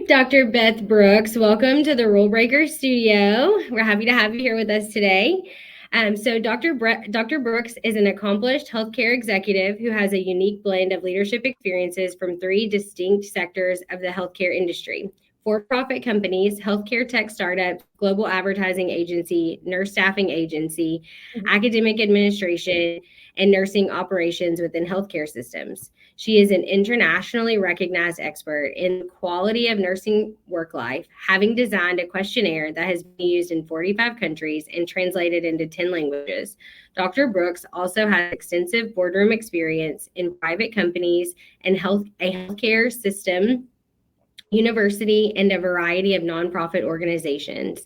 Dr. Beth Brooks. Welcome to the Rule Breaker Studio. We're happy to have you here with us today. Dr. Brooks is an accomplished healthcare executive who has a unique blend of leadership experiences from three distinct sectors of the healthcare industry: for-profit companies, healthcare tech startups, global advertising agency, nurse staffing agency, academic administration, and nursing operations within healthcare systems. She is an internationally recognized expert in the quality of nursing work life, having designed a questionnaire that has been used in 45 countries and translated into 10 languages. Dr. Brooks also has extensive boardroom experience in private companies and a healthcare system, university, and a variety of nonprofit organizations.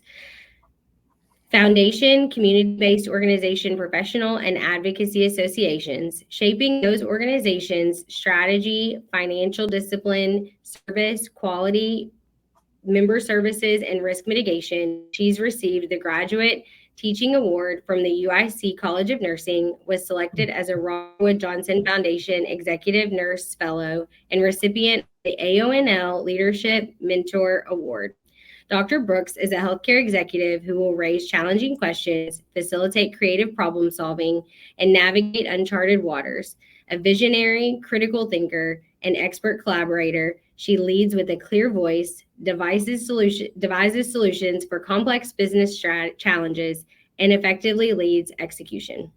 Foundation, community-based organization, professional, and advocacy associations, shaping those organizations' strategy, financial discipline, service, quality, member services, and risk mitigation. She's received the Graduate Teaching Award from the UIC College of Nursing, was selected as a Ronald Wood Johnson Foundation Executive Nurse Fellow, and recipient of the AONL Leadership Mentor Award. Dr. Brooks is a healthcare executive who will raise challenging questions, facilitate creative problem solving, and navigate uncharted waters. A visionary, critical thinker, and expert collaborator, she leads with a clear voice, devises solutions for complex business challenges, and effectively leads execution.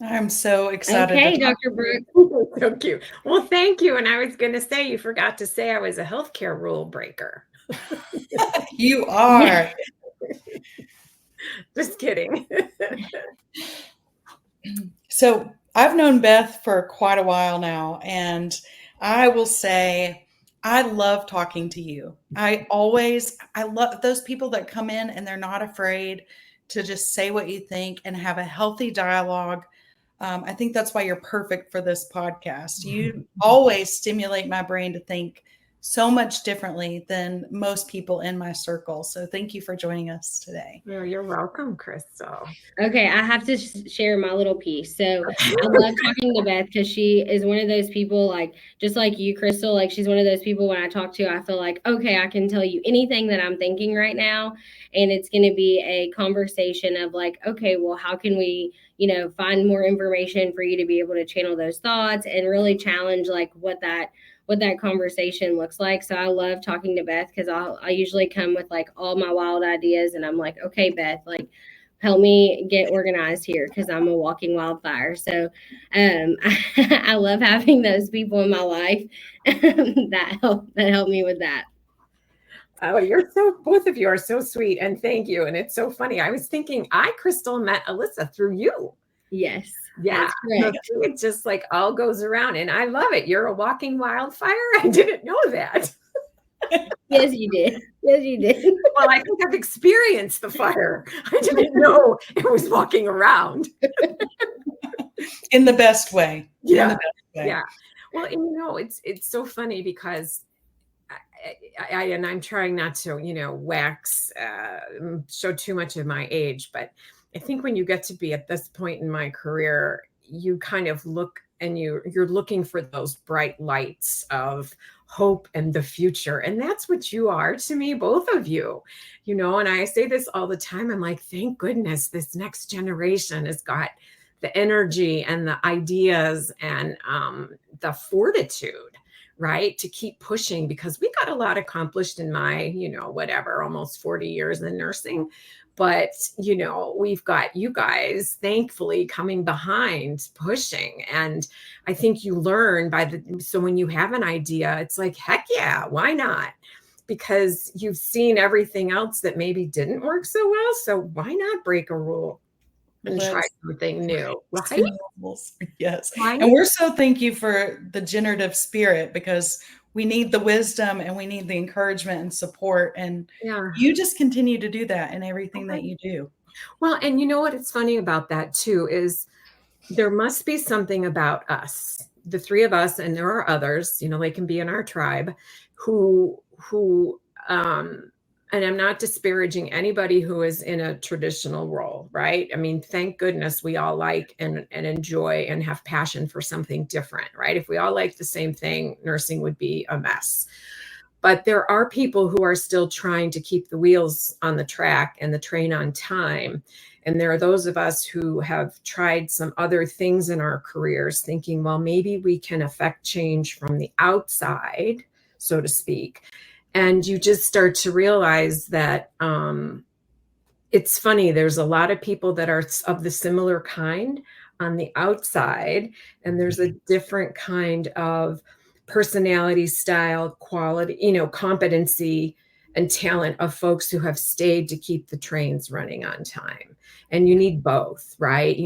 I'm so excited. Okay, Dr. Brooks. So cute. Well, thank you. And I was going to say, you forgot to say I was a healthcare rule breaker. You are. Just kidding. So I've known Beth for quite a while now, and I will say I love talking to you. I love those people that come in and they're not afraid to just say what you think and have a healthy dialogue. I think that's why you're perfect for this podcast. You always stimulate my brain to think so much differently than most people in my circle. So thank you for joining us today. Oh, you're welcome, Crystal. Okay, I have to share my little piece. So I love talking to Beth because she is one of those people, like, just like you, Crystal, like she's one of those people when I talk to, I feel like, okay, I can tell you anything that I'm thinking right now. And it's going to be a conversation of like, okay, well, how can we, find more information for you to be able to channel those thoughts and really challenge like what that conversation looks like. So I love talking to Beth because I usually come with like all my wild ideas and I'm like, okay, Beth, like help me get organized here because I'm a walking wildfire. So I love having those people in my life that help me with that. Oh, both of you are so sweet. And thank you. And it's so funny. I was thinking Crystal, met Alyssa through you. Yes. Yeah. It just like all goes around and I love it. You're a walking wildfire. I didn't know that. Yes, you did. Yes, you did. Well, I think I've experienced the fire. I didn't know it was walking around. In the best way. Yeah. In the best way. Yeah. Well, and it's so funny because I'm trying not to, show too much of my age, but I think when you get to be at this point in my career, you kind of look and you're looking for those bright lights of hope and the future. And that's what you are to me, both of you, and I say this all the time. I'm like, thank goodness this next generation has got the energy and the ideas and the fortitude, right, to keep pushing, because we got a lot accomplished in my, almost 40 years in nursing. But, we've got you guys, thankfully, coming behind, pushing. And I think you learn so when you have an idea, it's like, heck yeah, why not? Because you've seen everything else that maybe didn't work so well. So why not break a rule and try something new, right? Yes. And we're so thank you for the generative spirit, because we need the wisdom and we need the encouragement and support. And you just continue to do that in everything that you do. Well, and you know what? It's funny about that too, is there must be something about us, the three of us, and there are others, they can be in our tribe who and I'm not disparaging anybody who is in a traditional role, right? I mean, thank goodness we all like and enjoy and have passion for something different, right? If we all like the same thing, nursing would be a mess. But there are people who are still trying to keep the wheels on the track and the train on time. And there are those of us who have tried some other things in our careers, thinking, well, maybe we can affect change from the outside, so to speak. And you just start to realize that it's funny. There's a lot of people that are of the similar kind on the outside, and there's a different kind of personality, style, quality, competency and talent of folks who have stayed to keep the trains running on time. And you need both, right?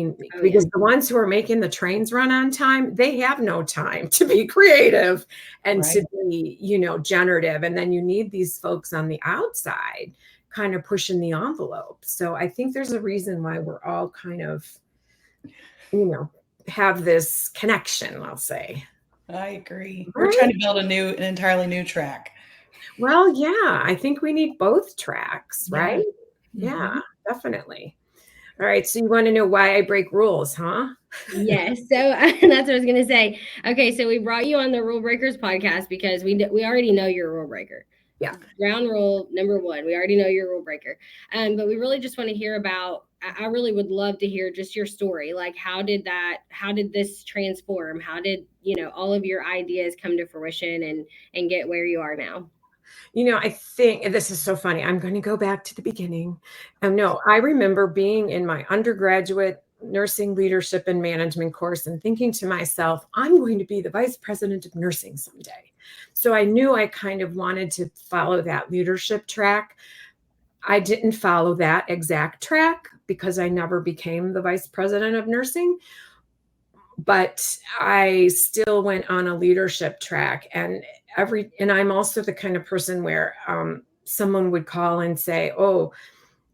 Because the ones who are making the trains run on time, they have no time to be creative and to be, generative. And then you need these folks on the outside kind of pushing the envelope. So I think there's a reason why we're all kind of, have this connection, I'll say. I agree. We're trying to build an entirely new track. Well, yeah, I think we need both tracks, right? Yeah. Yeah, definitely. All right. So you want to know why I break rules, huh? Yes. So that's what I was going to say. Okay. So we brought you on the Rule Breakers podcast because we already know you're a rule breaker. Yeah. Ground rule number one. We already know you're a rule breaker. But we really just want to hear about, I really would love to hear just your story. Like, how did this transform? How did, all of your ideas come to fruition and get where you are now? I think this is so funny. I'm going to go back to the beginning. No, I remember being in my undergraduate nursing leadership and management course and thinking to myself, I'm going to be the vice president of nursing someday. So I knew I kind of wanted to follow that leadership track. I didn't follow that exact track because I never became the vice president of nursing, but I still went on a leadership track. And I'm also the kind of person where someone would call and say, oh,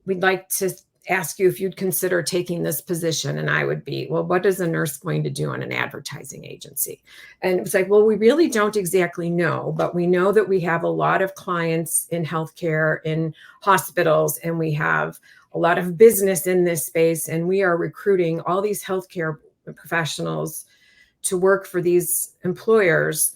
we'd like to ask you if you'd consider taking this position. And I would be, well, what is a nurse going to do in an advertising agency? And it was like, well, we really don't exactly know, but we know that we have a lot of clients in healthcare, in hospitals, and we have a lot of business in this space. And we are recruiting all these healthcare professionals to work for these employers.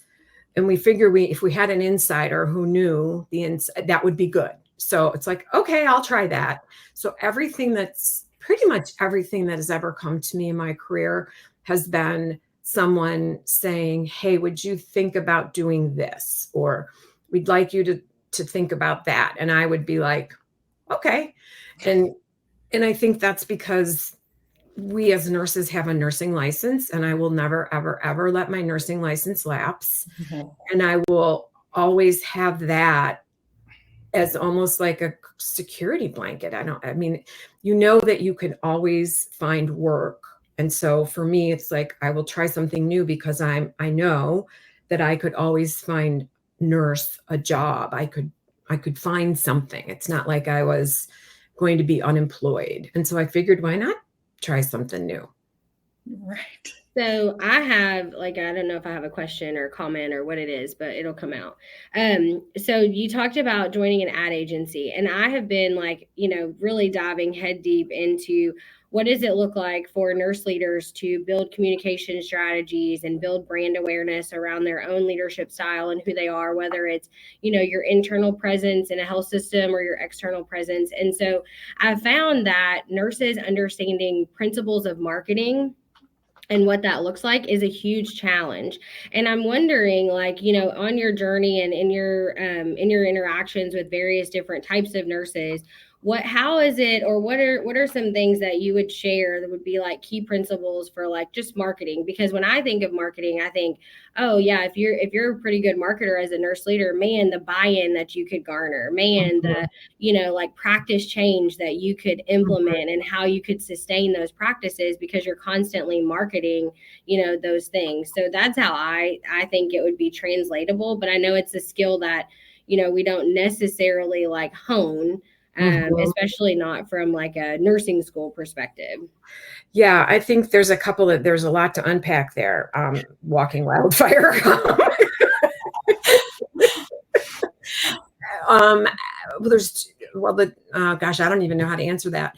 And we figure if we had an insider who knew that would be good. So it's like, okay, I'll try that. So pretty much everything that has ever come to me in my career has been someone saying, hey, would you think about doing this? Or we'd like you to think about that. And I would be like, okay. And I think that's because we as nurses have a nursing license, and I will never, ever, ever let my nursing license lapse. Mm-hmm. And I will always have that as almost like a security blanket. that you can always find work. And so for me, it's like, I will try something new because I know that I could always find nurse a job. I could find something. It's not like I was going to be unemployed. And so I figured, why not try something new? Right. So I have, I don't know if I have a question or comment or what it is, but it'll come out. So you talked about joining an ad agency, and I have been really diving head deep into what does it look like for nurse leaders to build communication strategies and build brand awareness around their own leadership style and who they are, whether it's, your internal presence in a health system or your external presence. And so I found that nurses understanding principles of marketing and what that looks like is a huge challenge. And I'm wondering, on your journey and in your interactions with various different types of nurses, how is it, or what are some things that you would share that would be key principles for just marketing? Because when I think of marketing, I think, oh yeah, if you're a pretty good marketer as a nurse leader, man, the buy-in that you could garner, man, the practice change that you could implement and how you could sustain those practices because you're constantly marketing, those things. So that's how I think it would be translatable. But I know it's a skill that, we don't necessarily hone. Especially not from a nursing school perspective. Yeah, I think there's a lot to unpack there. Walking wildfire. gosh, I don't even know how to answer that.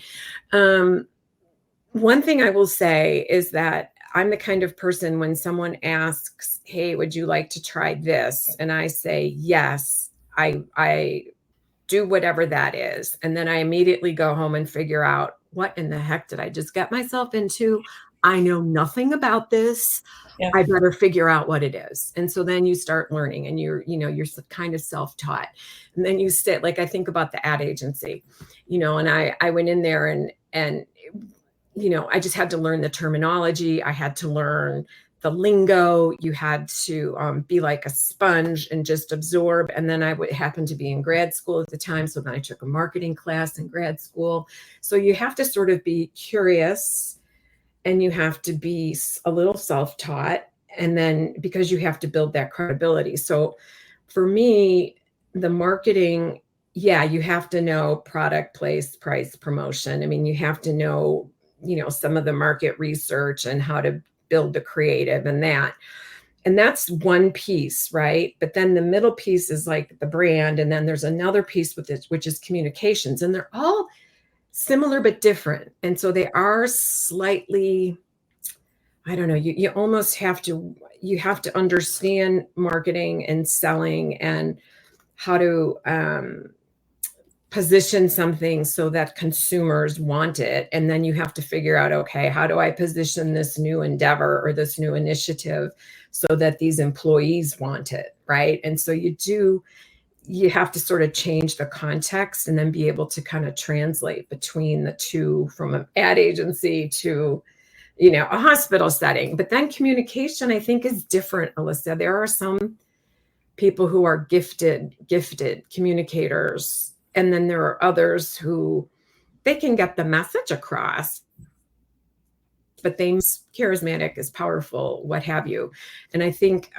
One thing I will say is that I'm the kind of person when someone asks, hey, would you like to try this? And I say, yes, I do whatever that is. And then I immediately go home and figure out, what in the heck did I just get myself into? I know nothing about this. Yeah. I better figure out what it is. And so then you start learning, and you're kind of self-taught. And then you sit, like, I think about the ad agency, and I went in there and I just had to learn the terminology. I had to learn the lingo. You had to be like a sponge and just absorb. And then I happened to be in grad school at the time. So then I took a marketing class in grad school. So you have to sort of be curious, and you have to be a little self-taught. And then because you have to build that credibility. So for me, the marketing, yeah, you have to know product, place, price, promotion. I mean, you have to know, some of the market research and how to build the creative and that's one piece, right? But then the middle piece is like the brand. And then there's another piece with it, which is communications, and they're all similar, but different. And so they are slightly, I don't know, you almost have to understand marketing and selling and how to, position something so that consumers want it. And then you have to figure out, okay, how do I position this new endeavor or this new initiative so that these employees want it, right? And so you have to sort of change the context and then be able to kind of translate between the two, from an ad agency to, a hospital setting. But then communication, I think, is different, Alyssa. There are some people who are gifted communicators. And then there are others who they can get the message across, but they charismatic is powerful, what have you. And I think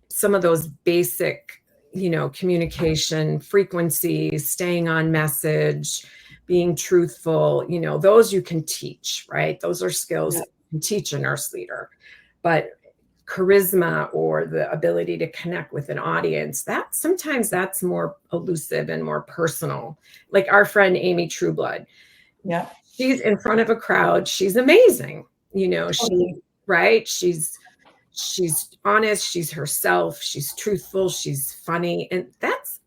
some of those basic, communication frequencies, staying on message, being truthful, those you can teach, right? Those are skills that you can teach a nurse leader. But charisma or the ability to connect with an audience, that sometimes that's more elusive and more personal. Like our friend Amy Trueblood. Yeah. She's in front of a crowd. She's amazing. Right. She's honest. She's herself. She's truthful. She's funny. And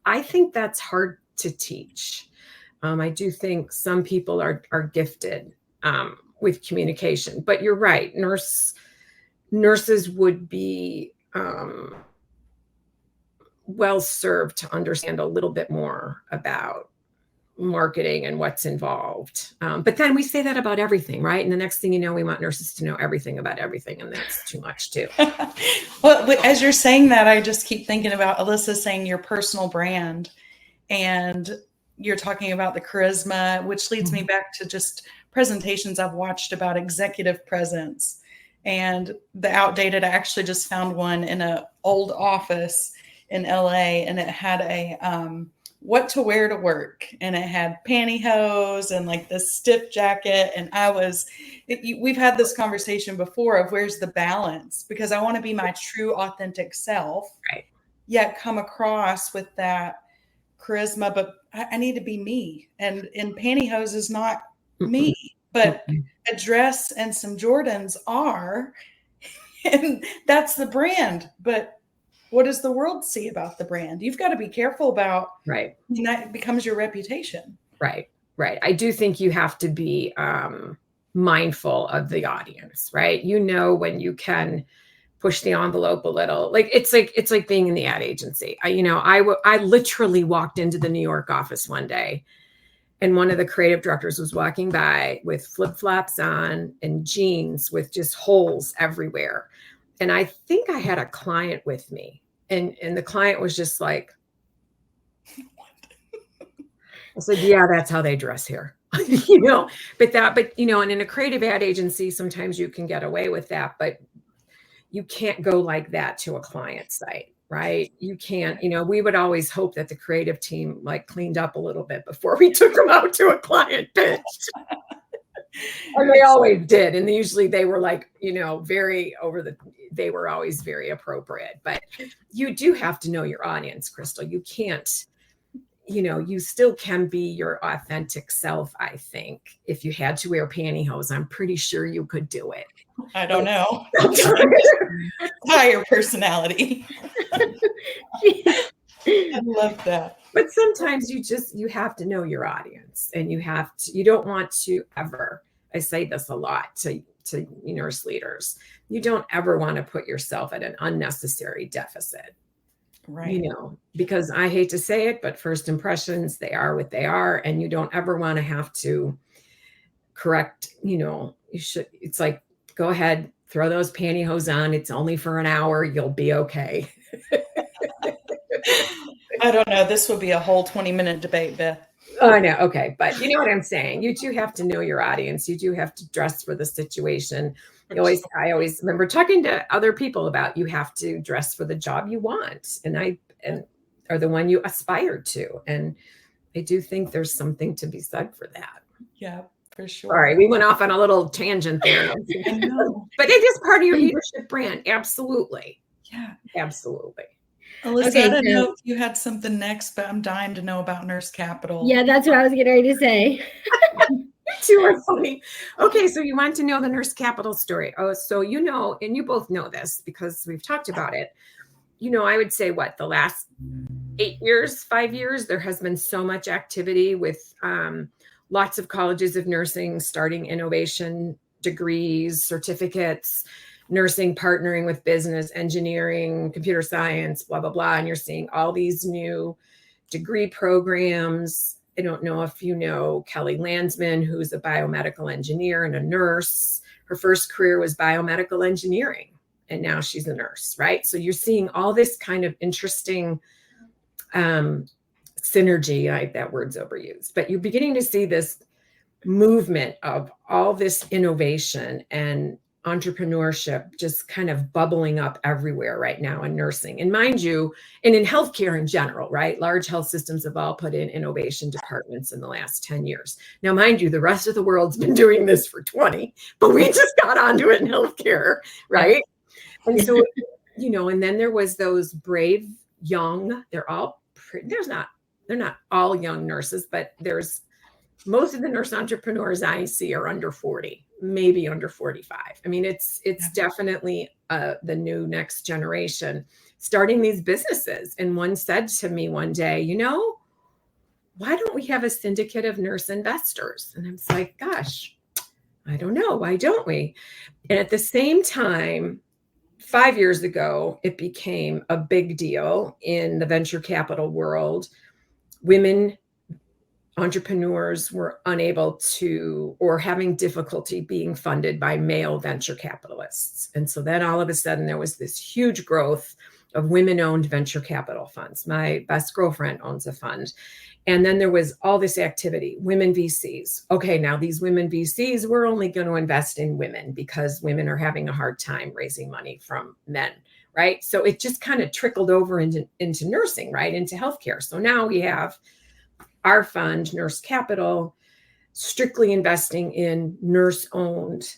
I think that's hard to teach. I do think some people are gifted with communication, but you're right. Nurses would be well served to understand a little bit more about marketing and what's involved. But then we say that about everything, right? And the next thing you know, we want nurses to know everything about everything, and that's too much too. Well, as you're saying that, I just keep thinking about Alyssa saying your personal brand, and you're talking about the charisma, which leads me back to just presentations I've watched about executive presence. And the outdated, I actually just found one in an old office in LA, and it had a what to wear to work, and it had pantyhose and like this stiff jacket. And we've had this conversation before of where's the balance, because I want to be my true authentic self, right, yet come across with that charisma, but I need to be me. And pantyhose is not me, but a dress and some Jordans are, and that's the brand. But what does the world see about the brand? You've got to be careful about, right. And that becomes your reputation. Right. I do think you have to be mindful of the audience, right? When you can push the envelope a little. It's like being in the ad agency. I literally walked into the New York office one day, and one of the creative directors was walking by with flip-flops on and jeans with just holes everywhere. And I think I had a client with me, and the client was just like, I said, yeah, that's how they dress here. But and in a creative ad agency, sometimes you can get away with that, but you can't go like that to a client site. Right. You can't, we would always hope that the creative team cleaned up a little bit before we took them out to a client pitch. And they always did. And usually they were very they were always very appropriate. But you do have to know your audience, Crystal. You can't, you still can be your authentic self. I think if you had to wear pantyhose, I'm pretty sure you could do it. I don't know. Higher personality. I love that. But sometimes you have to know your audience, and you don't want to ever, I say this a lot to nurse leaders, you don't ever want to put yourself at an unnecessary deficit. Right. Because I hate to say it, but first impressions, they are what they are. And you don't ever want to have to correct, it's like, go ahead, throw those pantyhose on. It's only for an hour. You'll be okay. I don't know. This would be a whole 20-minute debate, Beth. Oh, I know. Okay. But you know what I'm saying? You do have to know your audience. You do have to dress for the situation. I always remember talking to other people about, you have to dress for the job you want and or the one you aspire to. And I do think there's something to be said for that. Yeah, for sure. Sorry, we went off on a little tangent there. I know. But it is part of your leadership brand. Absolutely. Yeah. Absolutely. Alyssa, Okay, I didn't so- know if you had something next, but I'm dying to know about Nurse Capital. Yeah, that's what I was getting ready to say. You two are funny. Okay, so you want to know the Nurse Capital story. Oh, so and you both know this because we've talked about it. I would say the last 5 years, there has been so much activity with lots of colleges of nursing starting innovation degrees, certificates, nursing partnering with business, engineering, computer science, blah, blah, blah. And you're seeing all these new degree programs. I don't know if you know Kelly Landsman, who's a biomedical engineer and a nurse. Her first career was biomedical engineering, and now she's a nurse, right? So you're seeing all this kind of interesting synergy. That word's overused, but you're beginning to see this movement of all this innovation and entrepreneurship just kind of bubbling up everywhere right now in nursing. And mind you, and in healthcare in general, right? Large health systems have all put in innovation departments in the last 10 years. Now, mind you, the rest of the world's been doing this for 20, but we just got onto it in healthcare, right? And so, and then there was those brave young, they're not all young nurses, but most of the nurse entrepreneurs I see are under 40, maybe under 45. I mean, it's definitely the new next generation starting these businesses. And one said to me one day, why don't we have a syndicate of nurse investors? And I was like, gosh, I don't know. Why don't we? And at the same time, 5 years ago, it became a big deal in the venture capital world. Women entrepreneurs were unable to, or having difficulty being funded by male venture capitalists. And so then all of a sudden there was this huge growth of women-owned venture capital funds. My best girlfriend owns a fund. And then there was all this activity, women VCs. Okay, now these women VCs, we're only going to invest in women because women are having a hard time raising money from men, right? So it just kind of trickled over into nursing, right? Into healthcare. So now we have our fund, Nurse Capital, strictly investing in nurse-owned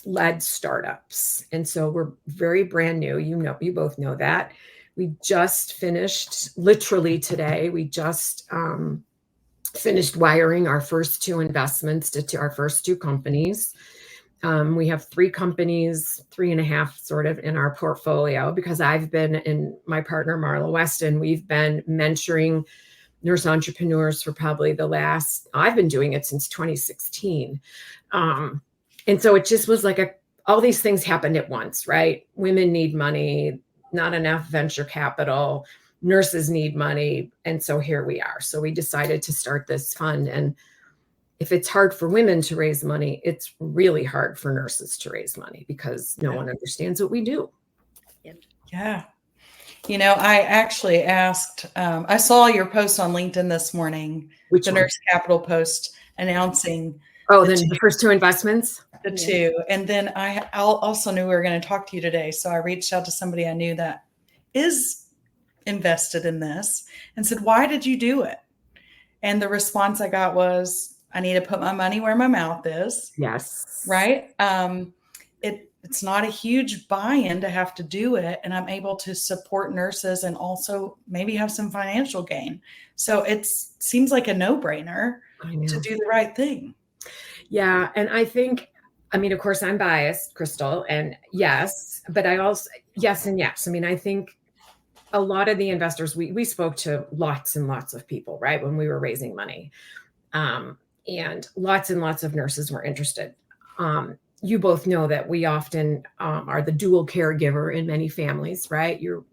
led startups. And so we're very brand new. You both know that. We just finished, literally today, we just finished wiring our first two investments to our first two companies. We have 3 companies, 3.5 sort of in our portfolio, because I've been, and my partner, Marla Weston, we've been mentoring nurse entrepreneurs for probably I've been doing it since 2016. And so it just was like all these things happened at once, right? Women need money, not enough venture capital, nurses need money. And so here we are. So we decided to start this fund. And if it's hard for women to raise money, it's really hard for nurses to raise money because no one understands what we do. Yeah. I actually asked, I saw your post on LinkedIn this morning, the Nurse Capital post announcing. Oh, the first 2 investments? The 2. And then I also knew we were going to talk to you today. So I reached out to somebody I knew that is invested in this and said, why did you do it? And the response I got was, I need to put my money where my mouth is. Yes. Right. it's not a huge buy-in to have to do it, and I'm able to support nurses and also maybe have some financial gain. So it seems like a no-brainer to do the right thing. Yeah. And I think, I mean, of course I'm biased, Crystal, and yes, but I also, yes and yes. I mean, I think a lot of the investors, we spoke to lots and lots of people, right, when we were raising money, and lots of nurses were interested. You both know that we often are the dual caregiver in many families, right? You're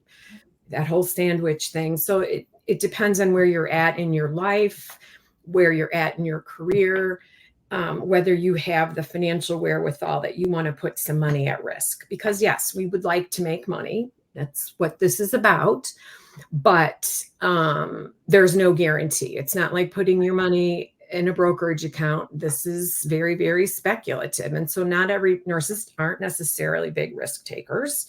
that whole sandwich thing. So it depends on where you're at in your life, where you're at in your career, whether you have the financial wherewithal that you want to put some money at risk. Because yes, we would like to make money. That's what this is about. But there's no guarantee. It's not like putting your money in a brokerage account. This is very, very speculative. And so not every nurses aren't necessarily big risk takers.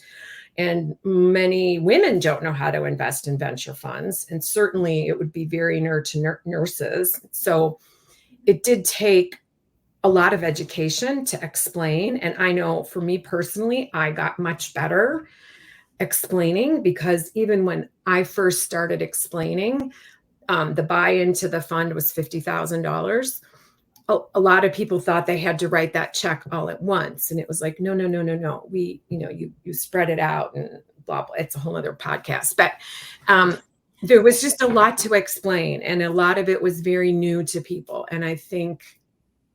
And many women don't know how to invest in venture funds. And certainly it would be very new to nurses. So it did take a lot of education to explain. And I know for me personally, I got much better explaining, because even when I first started explaining, the buy-in to the fund was $50,000. A lot of people thought they had to write that check all at once. And it was like, no. We, you spread it out and blah, blah. It's a whole other podcast. But there was just a lot to explain. And a lot of it was very new to people. And I think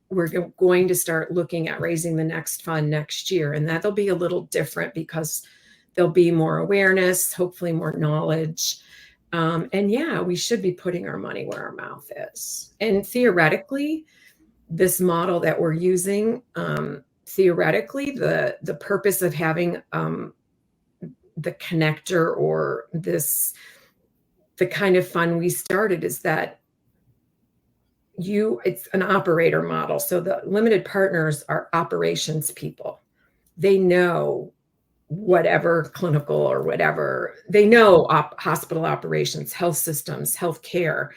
we're going to start looking at raising the next fund next year. And that'll be a little different because there'll be more awareness, hopefully more knowledge. And yeah, we should be putting our money where our mouth is. And theoretically, this model that we're using, theoretically, the purpose of having the connector or the kind of fund we started is that it's an operator model. So the limited partners are operations people. They know whatever clinical or whatever, they know hospital operations, health systems, healthcare.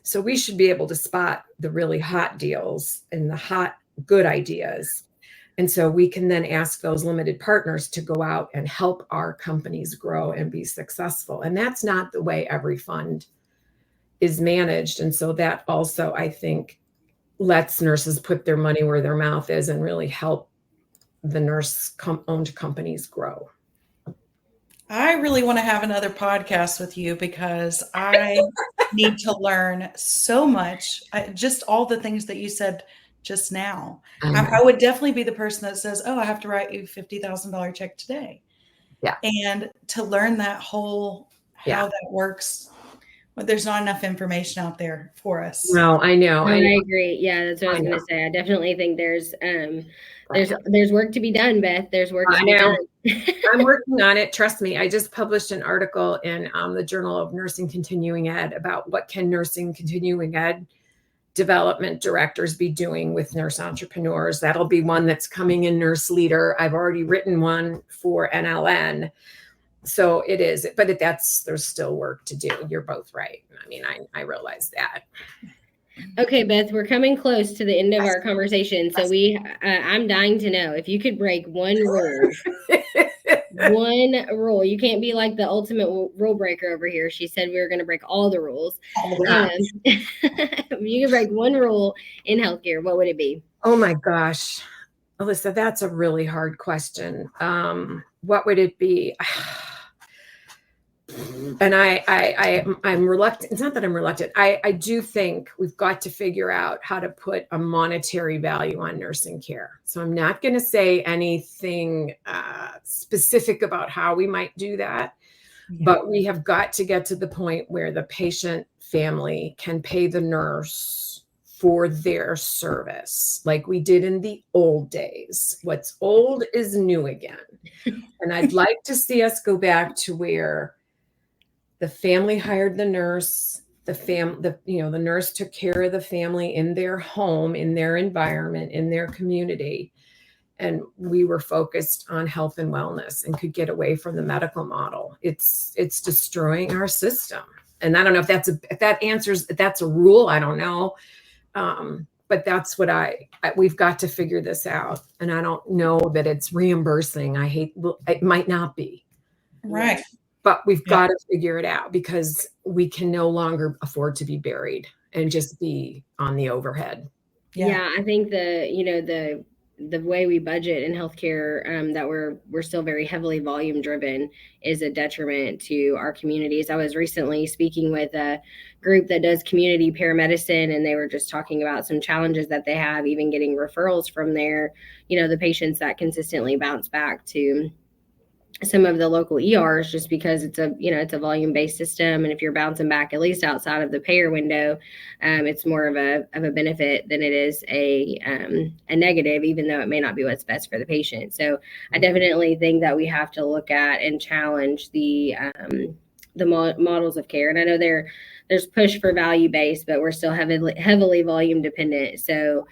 So we should be able to spot the really hot deals and the hot, good ideas. And so we can then ask those limited partners to go out and help our companies grow and be successful. And that's not the way every fund is managed. And so that also, I think, lets nurses put their money where their mouth is and really help the nurse-owned companies grow. I really want to have another podcast with you because I need to learn so much. Just all the things that you said just now. I would definitely be the person that says, oh, I have to write you a $50,000 check today. Yeah. And to learn that whole, how that works, but there's not enough information out there for us. No, I know. I agree. Yeah, that's what I was going to say. I definitely think there's work to be done, Beth. There's work to be done. I'm working on it. Trust me. I just published an article in the Journal of Nursing Continuing Ed about what can nursing continuing ed development directors be doing with nurse entrepreneurs. That'll be one that's coming in Nurse Leader. I've already written one for NLN. So it is, but there's still work to do. You're both right. I mean, I realize that. Okay, Beth, we're coming close to the end of our conversation. So I'm dying to know if you could break one rule. One rule. You can't be like the ultimate rule breaker over here. She said we were going to break all the rules. If you could break one rule in healthcare, what would it be? Oh my gosh, Alyssa, that's a really hard question. What would it be? And I'm reluctant. It's not that I'm reluctant. I do think we've got to figure out how to put a monetary value on nursing care. So I'm not going to say anything specific about how we might do that, but we have got to get to the point where the patient family can pay the nurse for their service like we did in the old days. What's old is new again. And I'd like to see us go back to where the family hired the nurse, the nurse took care of the family in their home, in their environment, in their community. And we were focused on health and wellness and could get away from the medical model. It's destroying our system. And I don't know if that's a rule. I don't know. But but that's what we've got to figure this out. And I don't know that it's reimbursing. It might not be. Right. But we've got to figure it out because we can no longer afford to be buried and just be on the overhead. Yeah, I think the way we budget in healthcare, that we're still very heavily volume driven, is a detriment to our communities. I was recently speaking with a group that does community paramedicine, and they were just talking about some challenges that they have, even getting referrals from the patients that consistently bounce back to some of the local ERs, just because it's a volume-based system. And if you're bouncing back, at least outside of the payer window, it's more of a benefit than it is a negative, even though it may not be what's best for the patient. So I definitely think that we have to look at and challenge the models of care. And I know there's push for value-based, but we're still heavily volume dependent. So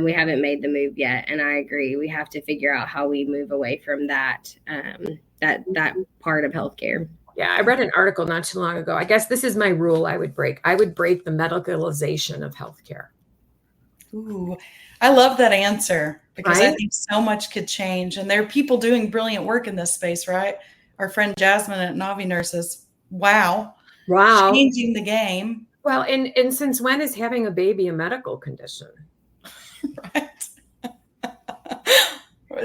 we haven't made the move yet. And I agree, we have to figure out how we move away from that part of healthcare. Yeah, I read an article not too long ago. I guess this is my rule I would break. I would break the medicalization of healthcare. Ooh, I love that answer because I Right? think so much could change. And there are people doing brilliant work in this space, right? Our friend Jasmine at Navi Nurses. Wow. Wow. Changing the game. Well, and since when is having a baby a medical condition? Right.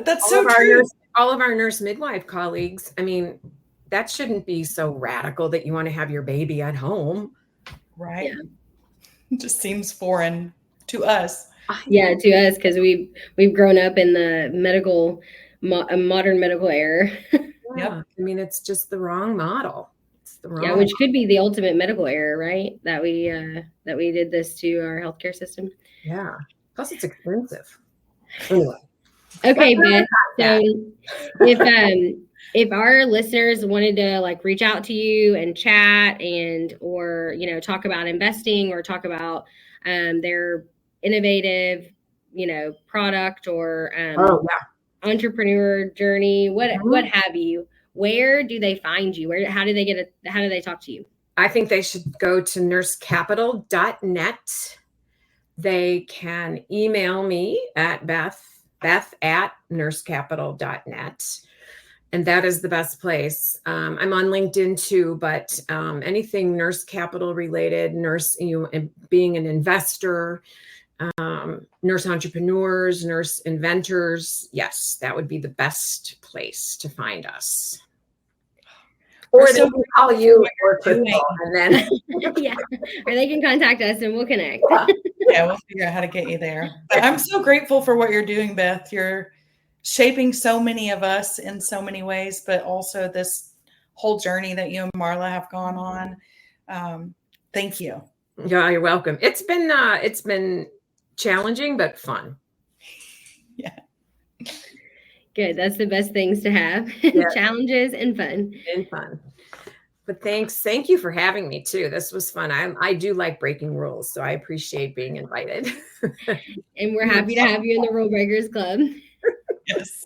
That's so true. All of our nurse midwife colleagues, I mean, that shouldn't be so radical that you want to have your baby at home. Right. Yeah. It just seems foreign to us. Yeah, to us, because we've grown up in the modern medical era. Yep. I mean, it's just the wrong model. It's the wrong. Yeah, which could be the ultimate medical error, right? That we did this to our healthcare system. Yeah. Plus, it's expensive. Anyway. Okay, Beth. So if our listeners wanted to reach out to you and chat or talk about investing or talk about their innovative product or entrepreneur journey, what have you, where do they find you? How do they talk to you? I think they should go to nursecapital.net. They can email me at beth@nursecapital.net. And that is the best place. I'm on LinkedIn too, but anything Nurse Capital related, being an investor, nurse entrepreneurs, nurse inventors, yes, that would be the best place to find us. Or they can call you or Crystal, and then yeah, or they can contact us and we'll connect. Yeah, we'll figure out how to get you there. But I'm so grateful for what you're doing, Beth. You're shaping so many of us in so many ways, but also this whole journey that you and Marla have gone on. Thank you. Yeah, you're welcome. It's been challenging but fun. Yeah. Good. That's the best things to have. Yeah. Challenges and fun. And fun. But thank you for having me too. This was fun. I do like breaking rules, so I appreciate being invited. And we're happy to have you in the Rule Breakers Club. Yes.